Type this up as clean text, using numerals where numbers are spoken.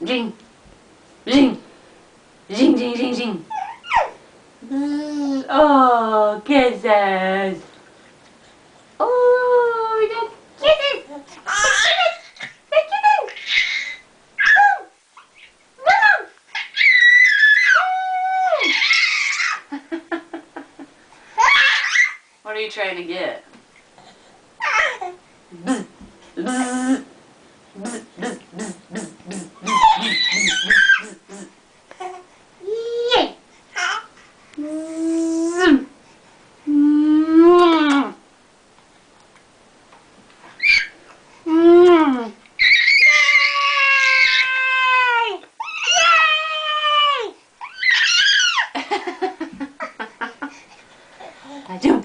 Ring. Ring. Ring, ring, ring, ring. Oh, kisses. Oh, the kisses. The kisses. The kisses. What are you trying to get? Bzz, bzz, bzz, bzz, bzz, bzz, bzz, bzz, bzz. Yay! Zoom. Mm. Mm. Yay! Yay!